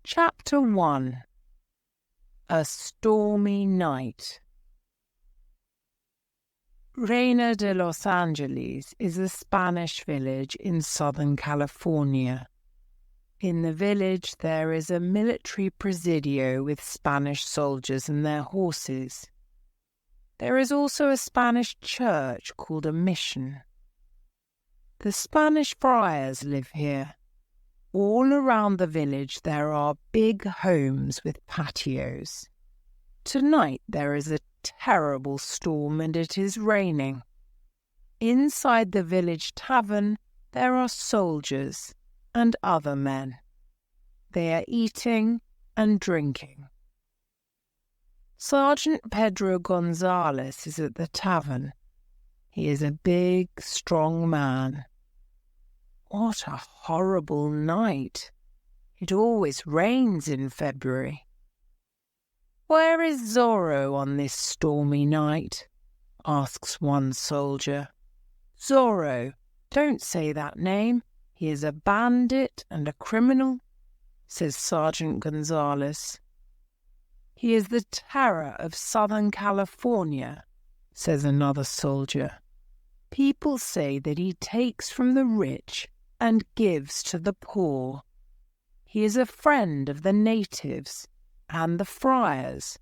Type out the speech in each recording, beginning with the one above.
Chapter 1. A Stormy Night. Reina de Los Angeles is a Spanish village in Southern California. In the village there is a military presidio with Spanish soldiers and their horses. There is also a Spanish church called a mission. The Spanish friars live here. All around the village there are big homes with patios. Tonight there is a terrible storm and it is raining. Inside the village tavern there are soldiers and other men. They are eating and drinking. Sergeant Pedro Gonzales is at the tavern. He is a big, strong man. What a horrible night. It always rains in February. Where is Zorro on this stormy night? Asks one soldier. Zorro, don't say that name. He is a bandit and a criminal, says Sergeant Gonzales. He is the terror of Southern California, says another soldier. People say that he takes from the rich and gives to the poor. He is a friend of the natives and the friars.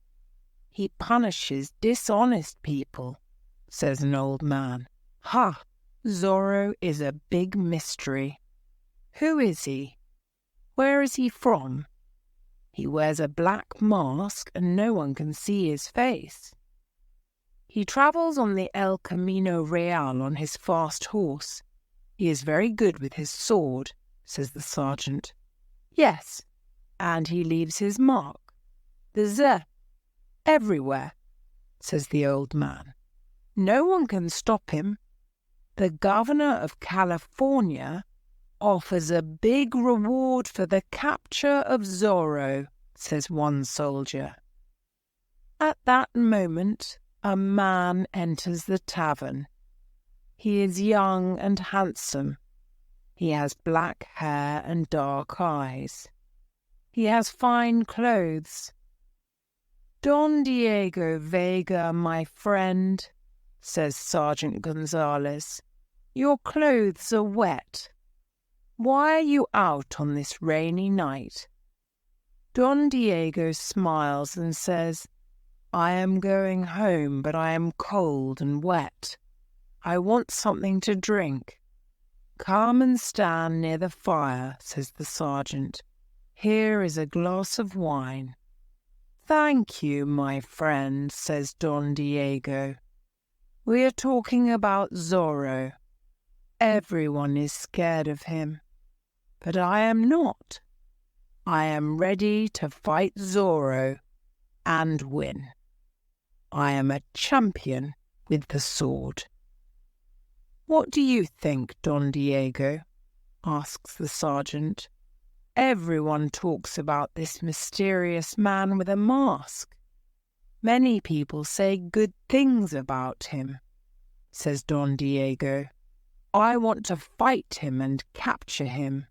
He punishes dishonest people, says an old man. Ha! Zorro is a big mystery. Who is he? Where is he from? He wears a black mask and no one can see his face. He travels on the El Camino Real on his fast horse. He is very good with his sword, says the sergeant. Yes, and he leaves his mark, the Z, everywhere, says the old man. No one can stop him. The governor of California offers a big reward for the capture of Zorro, says one soldier. At that moment, a man enters the tavern. He is young and handsome. He has black hair and dark eyes. He has fine clothes. Don Diego Vega, my friend, says Sergeant Gonzales, your clothes are wet. Why are you out on this rainy night? Don Diego smiles and says, I am going home, but I am cold and wet. I want something to drink. Come and stand near the fire, says the sergeant. Here is a glass of wine. Thank you, my friend, says Don Diego. We are talking about Zorro. Everyone is scared of him. But I am not. I am ready to fight Zorro and win. I am a champion with the sword. What do you think, Don Diego? Asks the sergeant. Everyone talks about this mysterious man with a mask. Many people say good things about him, says Don Diego. I want to fight him and capture him.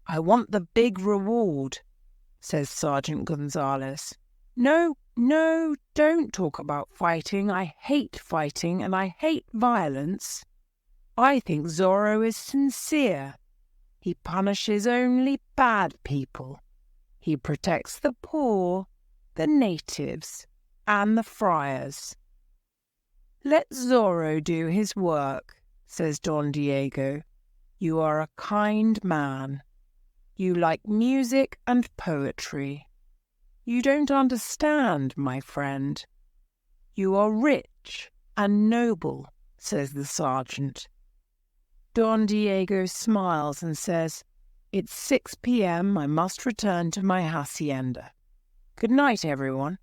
I want the big reward, says Sergeant Gonzales. No, don't talk about fighting. I hate fighting and I hate violence. I think Zorro is sincere. He punishes only bad people. He protects the poor, the natives, and the friars. Let Zorro do his work, says Don Diego. You are a kind man. You like music and poetry. You don't understand, my friend. You are rich and noble, says the sergeant. Don Diego smiles and says, It's 6 p.m. I must return to my hacienda. Good night, everyone.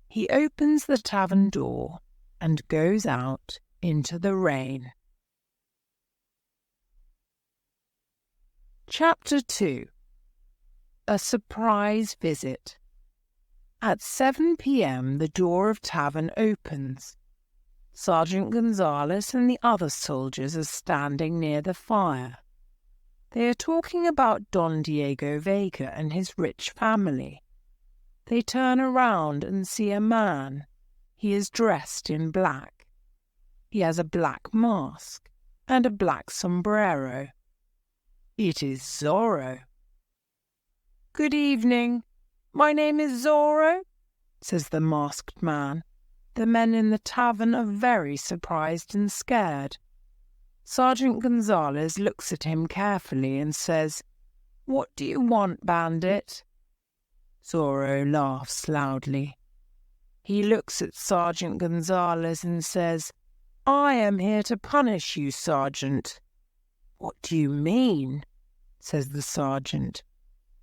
He opens the tavern door and goes out into the rain. Chapter 2. A Surprise Visit. At 7 p.m. the door of tavern opens. Sergeant Gonzales and the other soldiers are standing near the fire. They are talking about Don Diego Vega and his rich family. They turn around and see a man. He is dressed in black. He has a black mask and a black sombrero. It is Zorro. "Good evening. My name is Zorro," says the masked man. The men in the tavern are very surprised and scared. Sergeant Gonzales looks at him carefully and says, "What do you want, bandit?" Zorro laughs loudly. He looks at Sergeant Gonzales and says, "I am here to punish you, Sergeant." "What do you mean?" says the sergeant.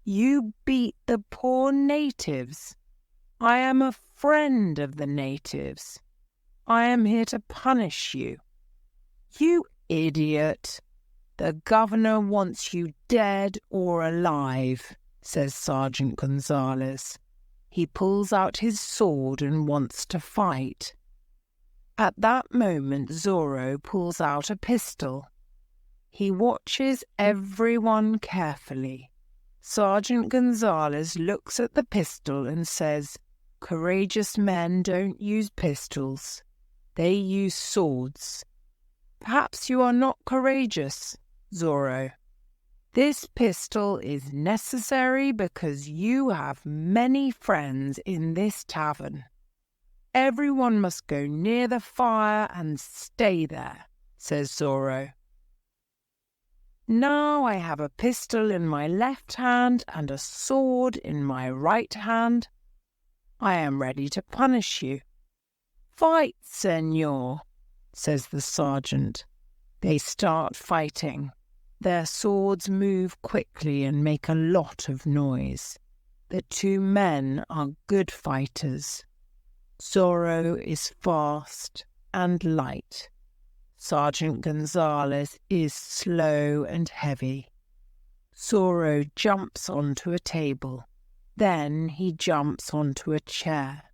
"You beat the poor natives. I am a friend of the natives. I am here to punish you." "You idiot! The governor wants you dead or alive," says Sergeant Gonzales. He pulls out his sword and wants to fight. At that moment, Zorro pulls out a pistol. He watches everyone carefully. Sergeant Gonzales looks at the pistol and says, "Courageous men don't use pistols. They use swords. Perhaps you are not courageous, Zorro. This pistol is necessary because you have many friends in this tavern. Everyone must go near the fire and stay there," says Zorro. "Now I have a pistol in my left hand and a sword in my right hand. I am ready to punish you." "Fight, senor," says the sergeant. They start fighting. Their swords move quickly and make a lot of noise. The two men are good fighters. Zorro is fast and light. Sergeant Gonzales is slow and heavy. Zorro jumps onto a table. Then he jumps onto a chair.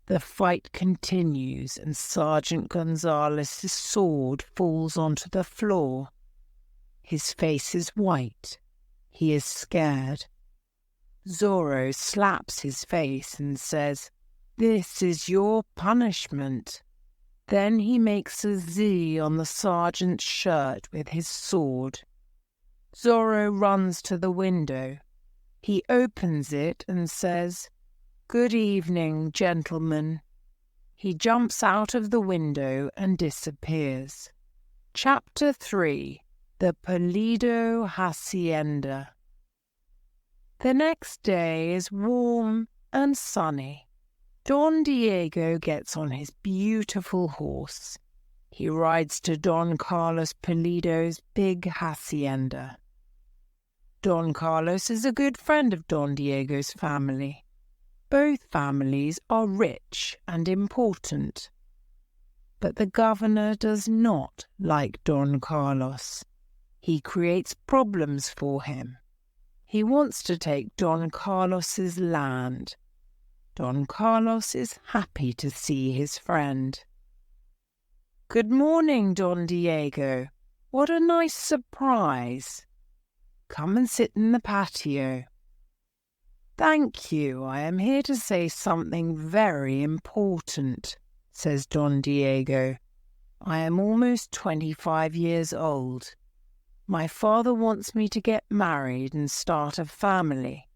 The fight continues and Sergeant Gonzales' sword falls onto the floor. His face is white. He is scared. Zorro slaps his face and says, "This is your punishment." Then he makes a Z on the sergeant's shirt with his sword. Zorro runs to the window. He opens it and says, "Good evening, gentlemen." He jumps out of the window and disappears. Chapter 3. The Pulido Hacienda. The next day is warm and sunny. Don Diego gets on his beautiful horse. He rides to Don Carlos Pulido's big hacienda. Don Carlos is a good friend of Don Diego's family. Both families are rich and important. But the governor does not like Don Carlos. He creates problems for him. He wants to take Don Carlos's land. Don Carlos is happy to see his friend. "Good morning, Don Diego. What a nice surprise. Come and sit in the patio." "Thank you. I am here to say something very important," says Don Diego. "I am almost 25 years old. My father wants me to get married and start a family.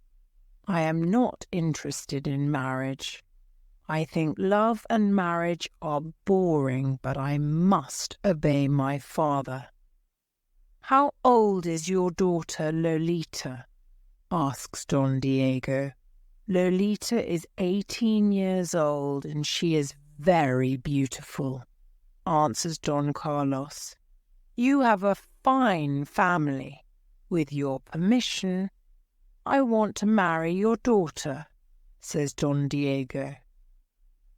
I am not interested in marriage. I think love and marriage are boring, but I must obey my father." "How old is your daughter Lolita?" asks Don Diego. "Lolita is 18 years old and she is very beautiful," answers Don Carlos. "You have a fine family. With your permission, I want to marry your daughter," says Don Diego.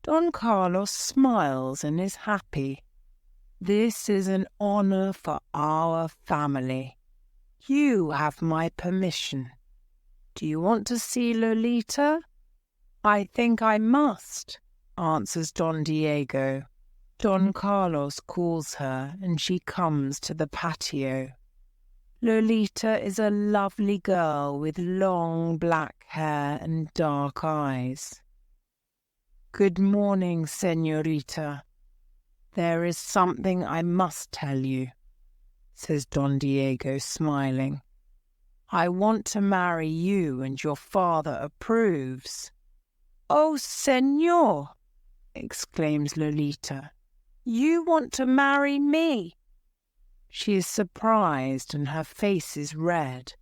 Don Carlos smiles and is happy. "This is an honor for our family. You have my permission. Do you want to see Lolita?" "I think I must," answers Don Diego. Don Carlos calls her and she comes to the patio. Lolita is a lovely girl with long black hair and dark eyes. Good morning, señorita. There is something I must tell you, says Don Diego, smiling. I want to marry you and your father approves. Oh, señor, exclaims Lolita. You want to marry me? She is surprised and her face is red.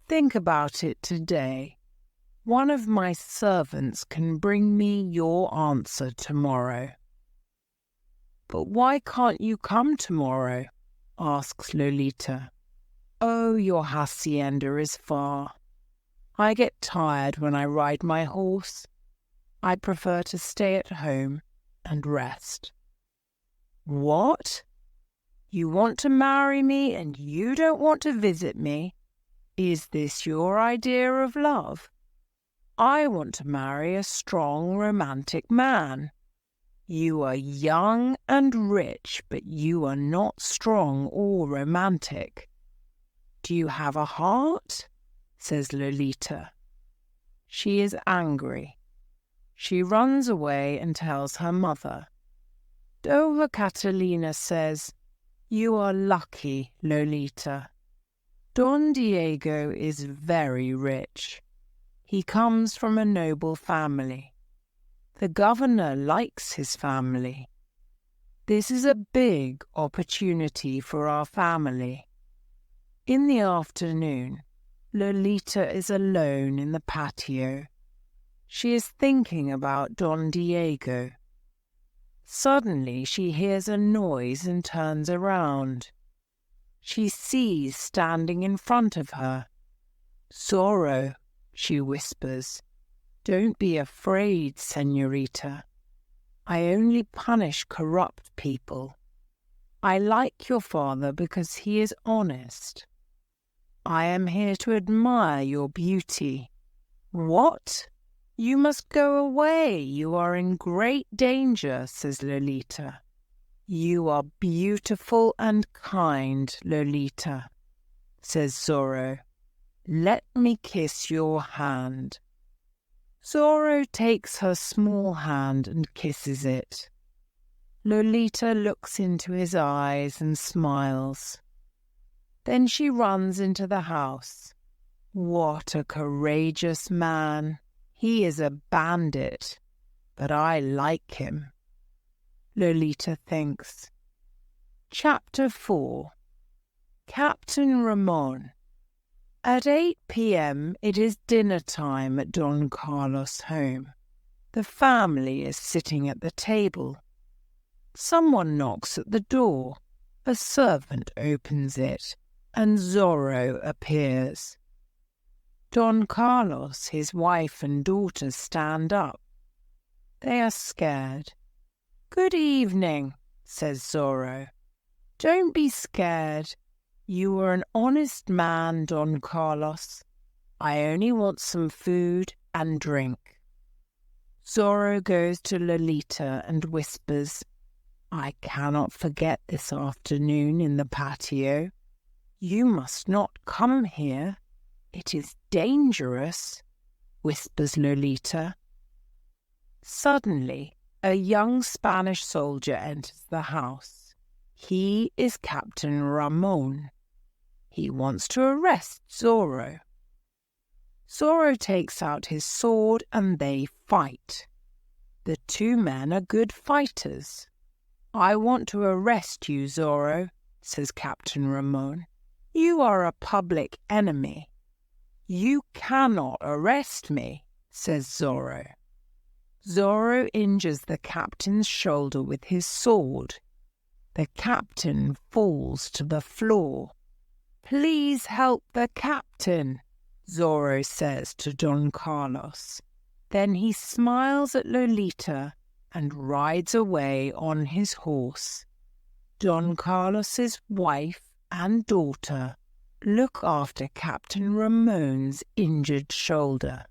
Think about it today. One of my servants can bring me your answer tomorrow. But why can't you come tomorrow? Asks Lolita. Oh, your hacienda is far. I get tired when I ride my horse. I prefer to stay at home and rest. What? You want to marry me and you don't want to visit me? Is this your idea of love? I want to marry a strong, romantic man. You are young and rich, but you are not strong or romantic. Do you have a heart? Says Lolita. She is angry. She runs away and tells her mother. Dova Catalina says, You are lucky, Lolita. Don Diego is very rich. He comes from a noble family. The governor likes his family. This is a big opportunity for our family. In the afternoon, Lolita is alone in the patio. She is thinking about Don Diego. Suddenly she hears a noise and turns around. She sees standing in front of her. Zorro, she whispers. Don't be afraid, señorita. I only punish corrupt people. I like your father because he is honest. I am here to admire your beauty. What? You must go away. You are in great danger, says Lolita. You are beautiful and kind, Lolita, says Zorro. Let me kiss your hand. Zorro takes her small hand and kisses it. Lolita looks into his eyes and smiles. Then she runs into the house. What a courageous man! He is a bandit, but I like him. Lolita thinks. Chapter 4. Captain Ramon. At 8 p.m. it is dinner time at Don Carlos' home. The family is sitting at the table. Someone knocks at the door. A servant opens it, and Zorro appears. Don Carlos, his wife and daughter stand up. They are scared. Good evening, says Zorro. Don't be scared. You are an honest man, Don Carlos. I only want some food and drink. Zorro goes to Lolita and whispers, I cannot forget this afternoon in the patio. You must not come here. It is dangerous, whispers Lolita. Suddenly, a young Spanish soldier enters the house. He is Captain Ramon. He wants to arrest Zorro. Zorro takes out his sword and they fight. The two men are good fighters. I want to arrest you, Zorro, says Captain Ramon. You are a public enemy. You cannot arrest me, says Zorro. Zorro injures the captain's shoulder with his sword. The captain falls to the floor. Please help the captain, Zorro says to Don Carlos. Then he smiles at Lolita and rides away on his horse. Don Carlos's wife and daughter look after Captain Ramon's injured shoulder.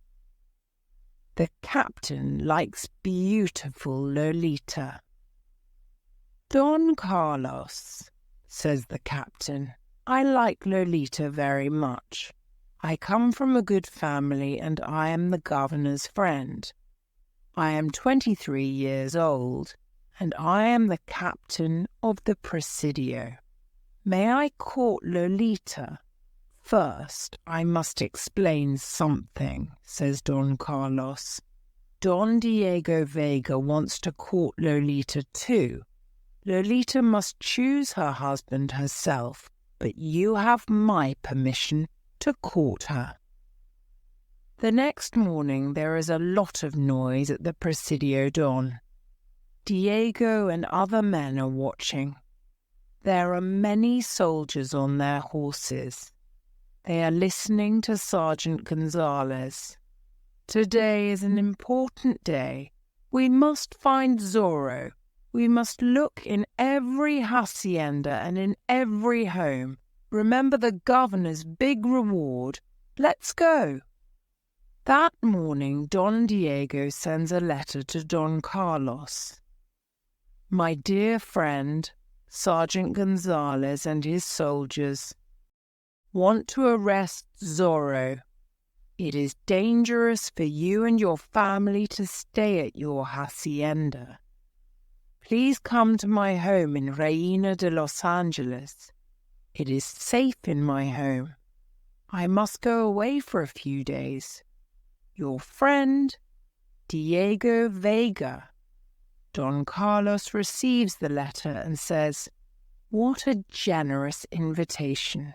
The captain likes beautiful Lolita. Don Carlos, says the captain, I like Lolita very much. I come from a good family and I am the governor's friend. I am 23 years old and I am the captain of the presidio. May I court Lolita? First, I must explain something, says Don Carlos. Don Diego Vega wants to court Lolita too. Lolita must choose her husband herself, but you have my permission to court her. The next morning there is a lot of noise at the Presidio Don. Diego and other men are watching. There are many soldiers on their horses. They are listening to Sergeant Gonzales. Today is an important day. We must find Zorro. We must look in every hacienda and in every home. Remember the governor's big reward. Let's go. That morning, Don Diego sends a letter to Don Carlos. My dear friend, Sergeant Gonzales and his soldiers want to arrest Zorro. It is dangerous for you and your family to stay at your hacienda. Please come to my home in Reina de Los Angeles. It is safe in my home. I must go away for a few days. Your friend, Diego Vega. Don Carlos receives the letter and says, "What a generous invitation.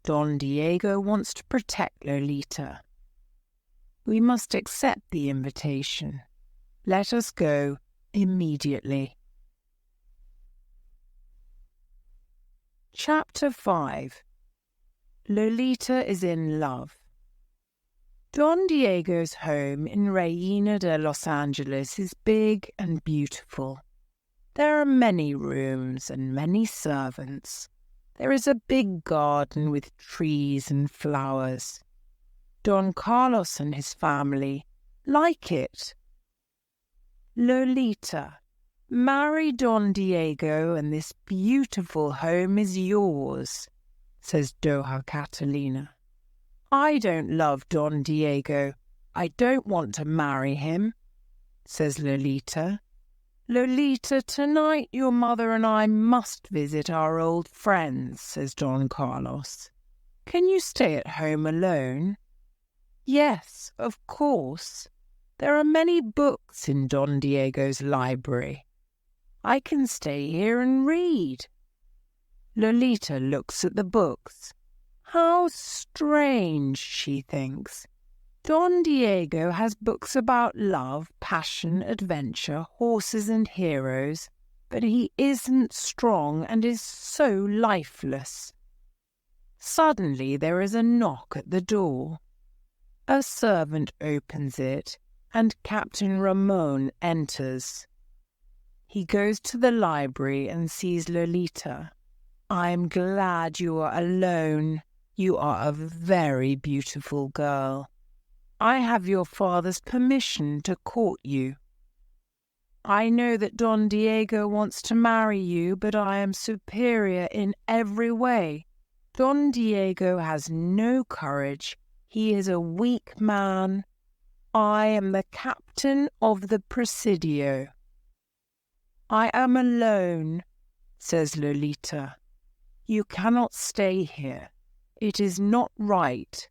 Don Diego wants to protect Lolita. We must accept the invitation. Let us go immediately." Chapter 5. Lolita is in love. Don Diego's home in Reina de Los Angeles is big and beautiful. There are many rooms and many servants. There is a big garden with trees and flowers. Don Carlos and his family like it. Lolita, marry Don Diego and this beautiful home is yours, says Doña Catalina. I don't love Don Diego. I don't want to marry him, says Lolita. Lolita, tonight your mother and I must visit our old friends, says Don Carlos. Can you stay at home alone? Yes, of course. There are many books in Don Diego's library. I can stay here and read. Lolita looks at the books. How strange, she thinks. Don Diego has books about love, passion, adventure, horses and heroes, but he isn't strong and is so lifeless. Suddenly there is a knock at the door. A servant opens it, and Captain Ramon enters. He goes to the library and sees Lolita. I am glad you are alone. You are a very beautiful girl. I have your father's permission to court you. I know that Don Diego wants to marry you, but I am superior in every way. Don Diego has no courage. He is a weak man. I am the captain of the presidio. I am alone, says Lolita. You cannot stay here. It is not right.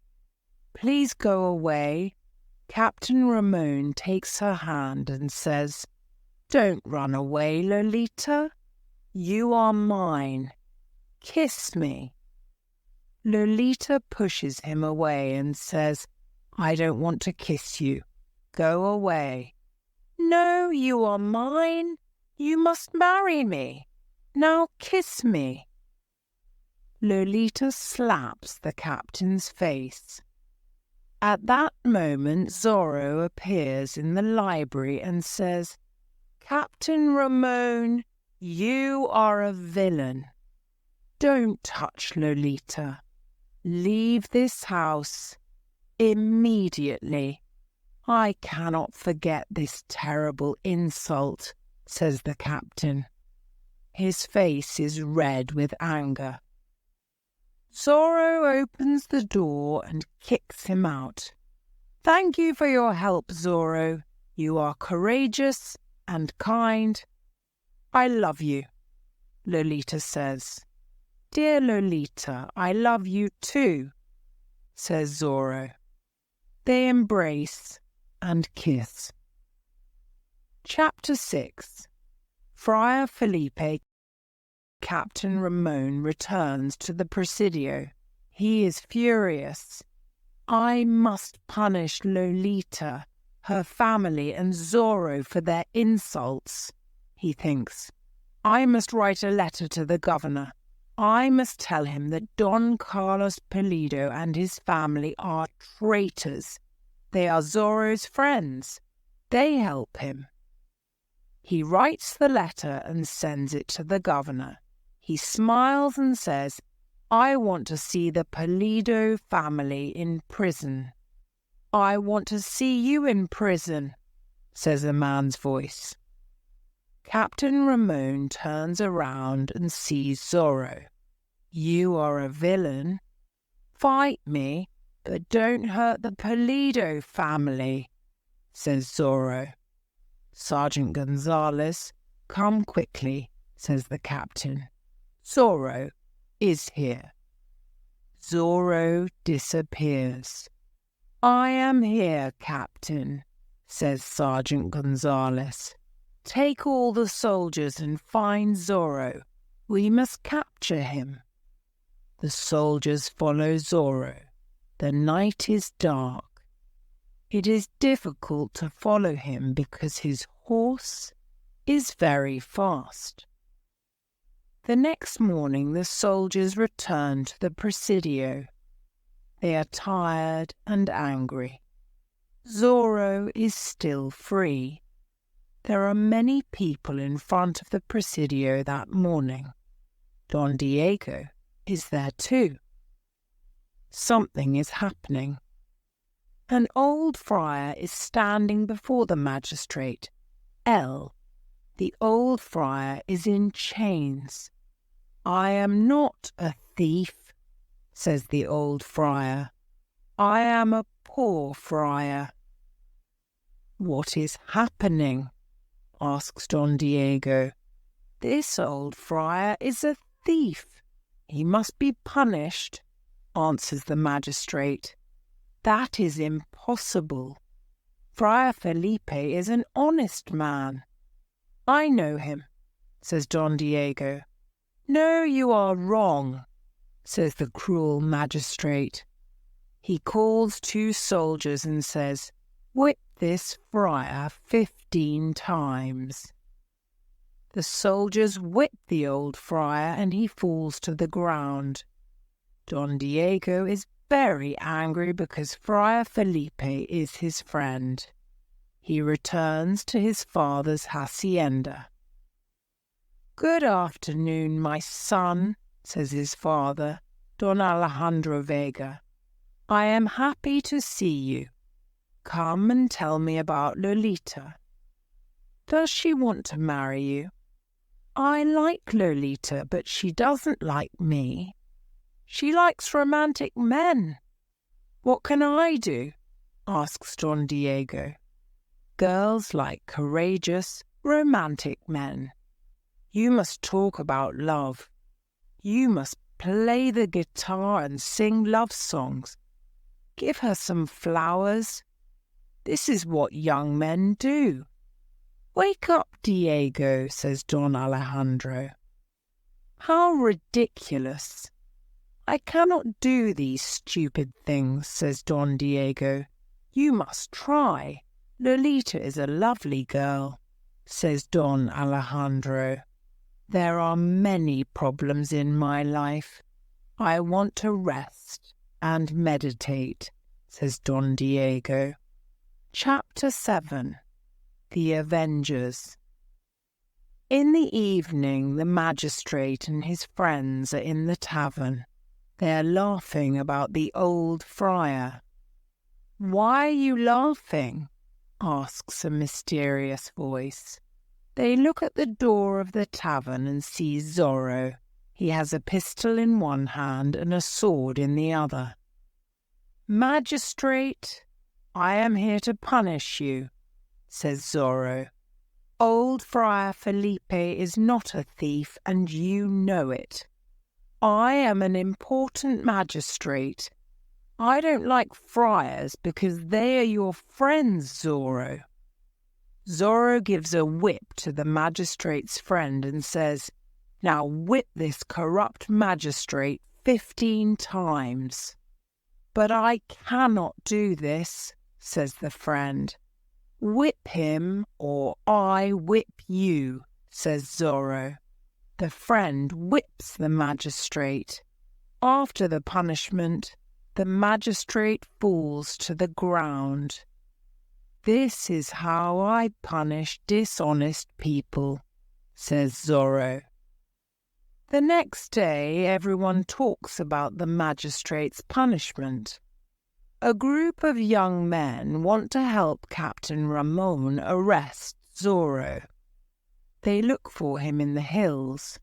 Please go away. Captain Ramon takes her hand and says, Don't run away, Lolita. You are mine. Kiss me. Lolita pushes him away and says, I don't want to kiss you. Go away. No, you are mine. You must marry me. Now kiss me. Lolita slaps the captain's face. At that moment, Zorro appears in the library and says, Captain Ramon, you are a villain. Don't touch Lolita. Leave this house immediately. I cannot forget this terrible insult, says the captain. His face is red with anger. Zorro opens the door and kicks him out. "Thank you for your help, Zorro. You are courageous and kind." "I love you," Lolita says. "Dear Lolita, I love you too," says Zorro. They embrace and kiss. Chapter 6. Friar Felipe. Captain Ramon returns to the presidio. He is furious. "I must punish Lolita, her family, and Zorro for their insults," he thinks. "I must write a letter to the governor. I must tell him that Don Carlos Pulido and his family are traitors. They are Zorro's friends. They help him." He writes the letter and sends it to the governor. He smiles and says, "I want to see the Pulido family in prison." "I want to see you in prison," says a man's voice. Captain Ramon turns around and sees Zorro. "You are a villain. Fight me, but don't hurt the Pulido family," says Zorro. "Sergeant Gonzales, come quickly," says the captain. "Zorro is here." Zorro disappears. "I am here, Captain," says Sergeant Gonzales. "Take all the soldiers and find Zorro. We must capture him." The soldiers follow Zorro. The night is dark. It is difficult to follow him because his horse is very fast. The next morning the soldiers return to the presidio. They are tired and angry. Zorro is still free. There are many people in front of the presidio that morning. Don Diego is there too. Something is happening. An old friar is standing before the magistrate. The old friar is in chains. "I am not a thief," says the old friar. "I am a poor friar." "What is happening?" asks Don Diego. "This old friar is a thief. He must be punished," answers the magistrate. "That is impossible. Friar Felipe is an honest man." "I know him," says Don Diego. "No, you are wrong," says the cruel magistrate. He calls 2 soldiers and says, "Whip this friar 15 times." The soldiers whip the old friar and he falls to the ground. Don Diego is very angry because Friar Felipe is his friend. He returns to his father's hacienda. "Good afternoon, my son," says his father, Don Alejandro Vega. "I am happy to see you. Come and tell me about Lolita. Does she want to marry you?" "I like Lolita, but she doesn't like me. She likes romantic men." "What can I do?" asks Don Diego. "Girls like courageous, romantic men. You must talk about love. You must play the guitar and sing love songs. Give her some flowers. This is what young men do." "Wake up, Diego," says Don Alejandro. "How ridiculous. I cannot do these stupid things," says Don Diego. "You must try. Lolita is a lovely girl," says Don Alejandro. "There are many problems in my life. I want to rest and meditate," says Don Diego. Chapter 7. The Avengers. In the evening, the magistrate and his friends are in the tavern. They are laughing about the old friar. "Why are you laughing?" asks a mysterious voice. They look at the door of the tavern and see Zorro. He has a pistol in one hand and a sword in the other. "Magistrate, I am here to punish you," says Zorro. "Old Friar Felipe is not a thief, and you know it. I am an important magistrate. I don't like friars because they are your friends, Zorro." Zorro gives a whip to the magistrate's friend and says, "Now whip this corrupt magistrate 15 times. "But I cannot do this," says the friend. "Whip him or I whip you," says Zorro. The friend whips the magistrate. After the punishment, the magistrate falls to the ground. "This is how I punish dishonest people," says Zorro. The next day, everyone talks about the magistrate's punishment. A group of young men want to help Captain Ramon arrest Zorro. They look for him in the hills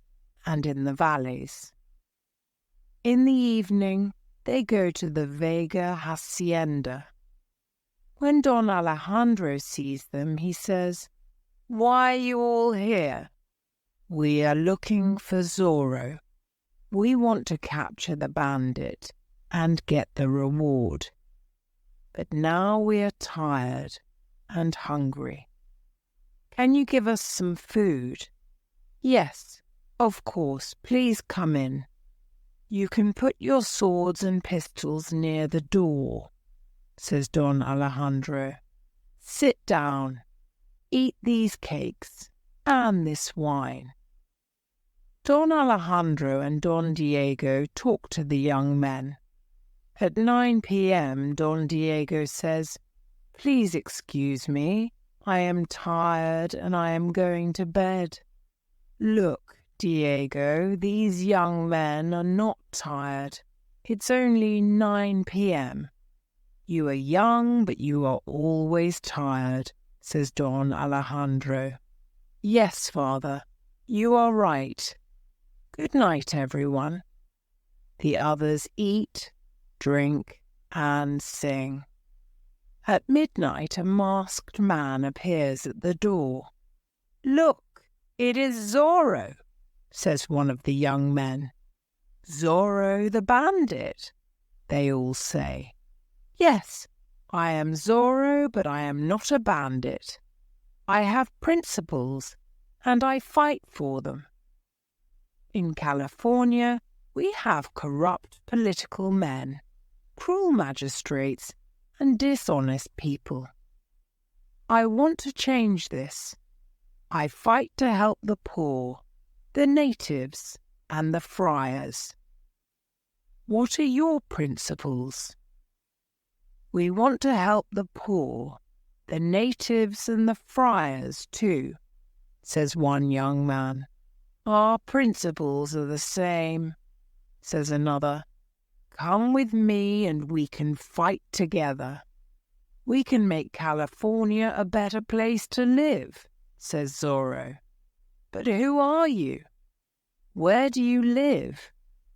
and in the valleys. In the evening, they go to the Vega Hacienda. When Don Alejandro sees them, he says, "Why are you all here?" "We are looking for Zorro. We want to capture the bandit and get the reward. But now we are tired and hungry. Can you give us some food?" "Yes, of course. Please come in. You can put your swords and pistols near the door," says Don Alejandro. "Sit down. Eat these cakes and this wine." Don Alejandro and Don Diego talk to the young men. At 9 p.m., Don Diego says, "Please excuse me. I am tired and I am going to bed." "Look, Diego, these young men are not tired. It's only 9 p.m. "You are young, but you are always tired," says Don Alejandro. "Yes, Father, you are right. Good night, everyone." The others eat, drink, and sing. At midnight, a masked man appears at the door. "Look, it is Zorro," says one of the young men. "Zorro the bandit," they all say. "Yes, I am Zorro, but I am not a bandit. I have principles, and I fight for them. In California, we have corrupt political men, cruel magistrates, and dishonest people. I want to change this. I fight to help the poor, the natives, and the friars." "What are your principles?" "We want to help the poor, the natives, and the friars too," says one young man. "Our principles are the same," says another. "Come with me and we can fight together. We can make California a better place to live," says Zorro. "But who are you? Where do you live?"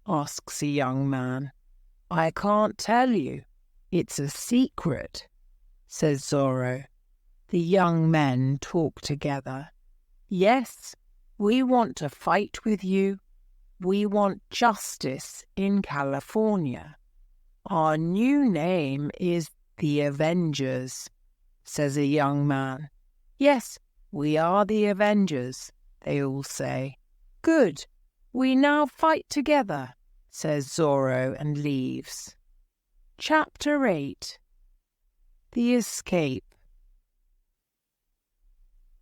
asks a young man. "I can't tell you. It's a secret," says Zorro. The young men talk together. "Yes, we want to fight with you. We want justice in California. Our new name is the Avengers," says a young man. "Yes, we are the Avengers," they all say. "Good, we now fight together," says Zorro and leaves. Chapter 8. The Escape.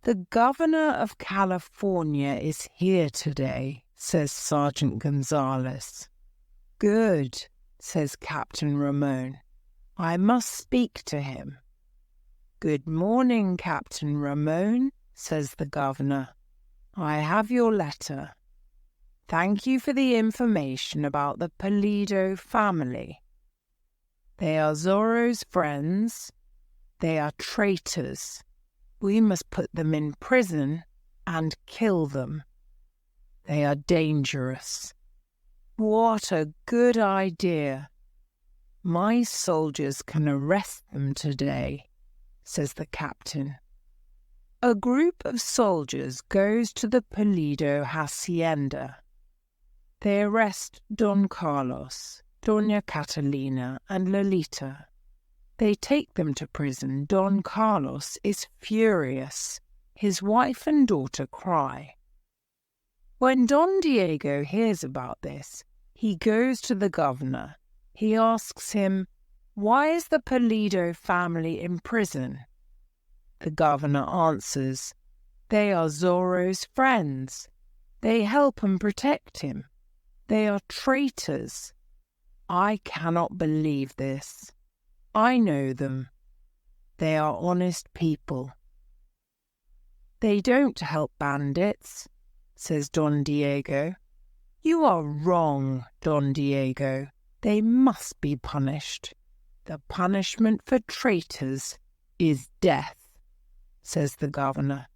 "The governor of California is here today," says Sergeant Gonzales. "Good," says Captain Ramon. "I must speak to him." "Good morning, Captain Ramon," says the governor. "I have your letter. Thank you for the information about the Pulido family. They are Zorro's friends. They are traitors. We must put them in prison and kill them. They are dangerous. What a good idea. My soldiers can arrest them today, says the captain. A group of soldiers goes to the Pulido hacienda. They arrest Don Carlos, Doña Catalina, and Lolita. They take them to prison. Don Carlos is furious. His wife and daughter cry. When Don Diego hears about this, he goes to the governor. He asks him, "Why is the Pulido family in prison?" The governor answers, "They are Zorro's friends. They help and protect him. They are traitors. I cannot believe this. I know them. They are honest people." "They don't help bandits," says Don Diego. "You are wrong, Don Diego. They must be punished. The punishment for traitors is death," says the governor.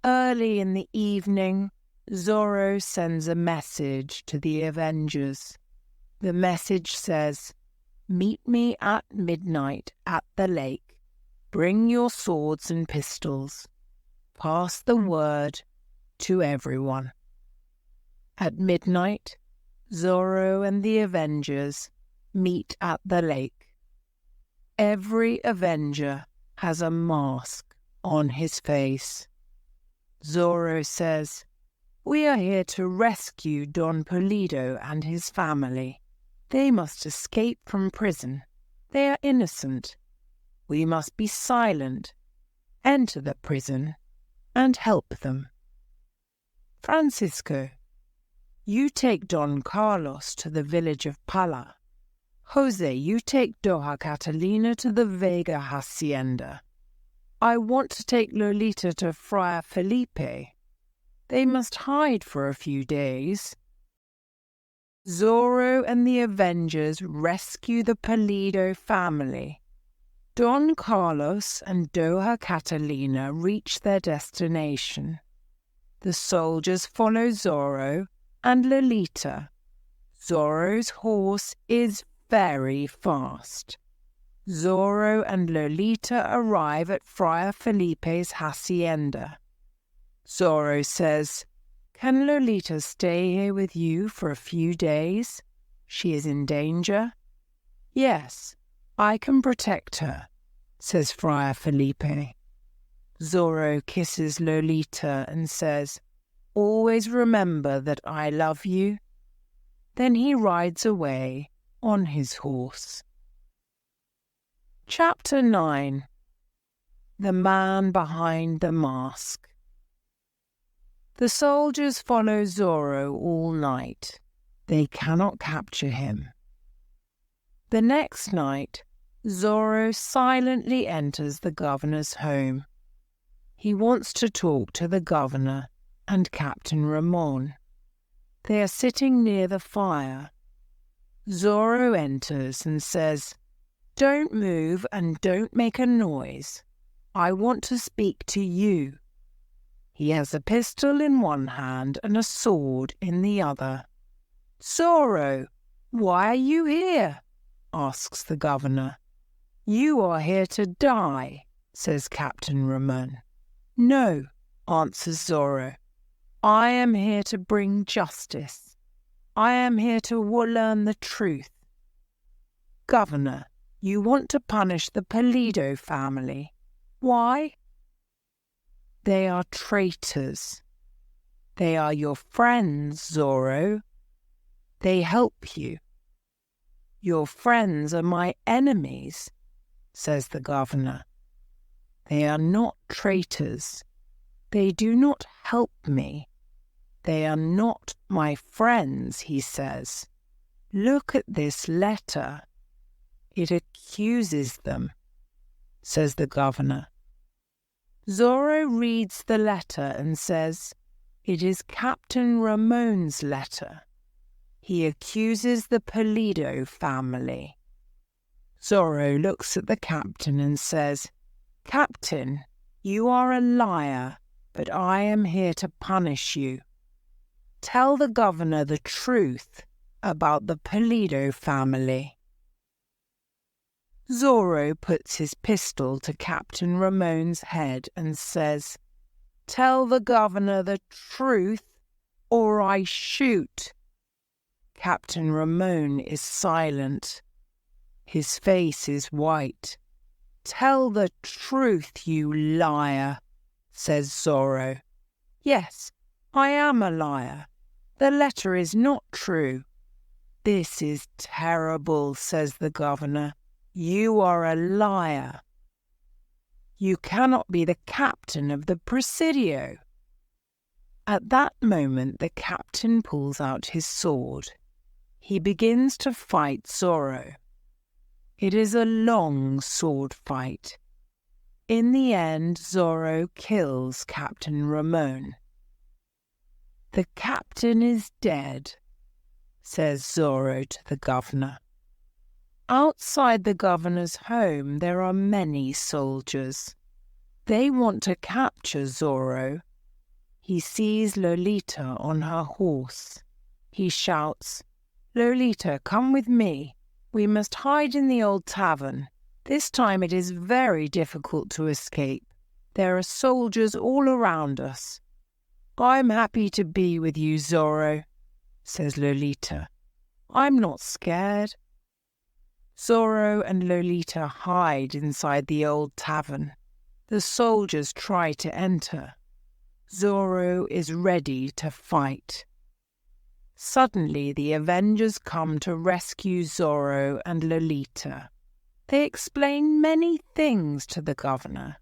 Early in the evening, Zorro sends a message to the Avengers. The message says, "Meet me at midnight at the lake. Bring your swords and pistols. Pass the word to everyone." At midnight, Zorro and the Avengers meet at the lake. Every Avenger has a mask on his face. Zorro says, "We are here to rescue Don Pulido and his family. They must escape from prison. They are innocent. We must be silent, enter the prison, and help them. Francisco, you take Don Carlos to the village of Pala. Jose, you take Doña Catalina to the Vega hacienda. I want to take Lolita to Friar Felipe. They must hide for a few days." Zorro and the Avengers rescue the Pulido family. Don Carlos and Doña Catalina reach their destination. The soldiers follow Zorro and Lolita. Zorro's horse is very fast. Zorro and Lolita arrive at Friar Felipe's hacienda. Zorro says, "Can Lolita stay here with you for a few days? She is in danger." "Yes, I can protect her," says Friar Felipe. Zorro kisses Lolita and says, "Always remember that I love you." Then he rides away on his horse. Chapter 9. The Man Behind the Mask. The soldiers follow Zorro all night. They cannot capture him. The next night, Zorro silently enters the governor's home. He wants to talk to the governor and Captain Ramon. They are sitting near the fire. Zorro enters and says, "Don't move and don't make a noise. I want to speak to you." He has a pistol in one hand and a sword in the other. "Zorro, why are you here?" asks the governor. "You are here to die," says Captain Ramon. "No," answers Zorro. "I am here to bring justice. I am here to learn the truth. Governor, you want to punish the Pulido family. Why? They are traitors. They are your friends, Zorro. They help you. Your friends are my enemies, says the governor. They are not traitors. They do not help me. They are not my friends, he says. Look at this letter. It accuses them, says the governor. Zorro reads the letter and says, it is Captain Ramon's letter. He accuses the Pulido family. Zorro looks at the captain and says, Captain, you are a liar, but I am here to punish you. Tell the governor the truth about the Pulido family." Zorro puts his pistol to Captain Ramon's head and says, "Tell the governor the truth, or I shoot." Captain Ramon is silent. His face is white. "Tell the truth, you liar," says Zorro. "Yes, I am a liar. The letter is not true." "This is terrible," says the governor. "You are a liar. You cannot be the captain of the presidio." At that moment the captain pulls out his sword. He begins to fight Zorro. It is a long sword fight. In the end, Zorro kills Captain Ramon. "The captain is dead," says Zorro to the governor. Outside the governor's home there are many soldiers. They want to capture Zorro. He sees Lolita on her horse. He shouts, "Lolita, come with me. We must hide in the old tavern. This time it is very difficult to escape. There are soldiers all around us." "I'm happy to be with you, Zorro," says Lolita. "I'm not scared." Zorro and Lolita hide inside the old tavern. The soldiers try to enter. Zorro is ready to fight. Suddenly the Avengers come to rescue Zorro and Lolita. They explain many things to the governor.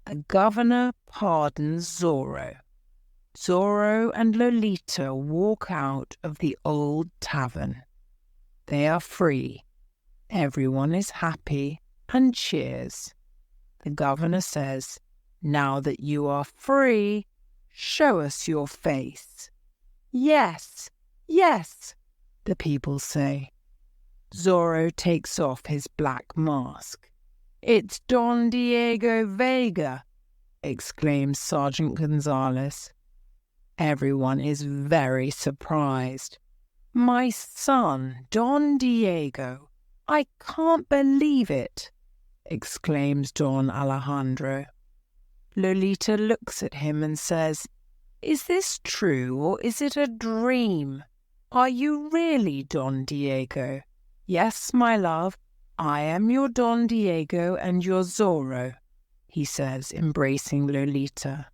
The governor pardons Zorro. Zorro and Lolita walk out of the old tavern. They are free. Everyone is happy and cheers. The governor says, "Now that you are free, show us your face." "Yes, yes," the people say. Zorro takes off his black mask. "It's Don Diego Vega," exclaims Sergeant Gonzales. Everyone is very surprised. "My son, Don Diego. I can't believe it," exclaims Don Alejandro. Lolita looks at him and says, "Is this true or is it a dream? Are you really Don Diego?" "Yes, my love, I am your Don Diego and your Zorro," he says, embracing Lolita.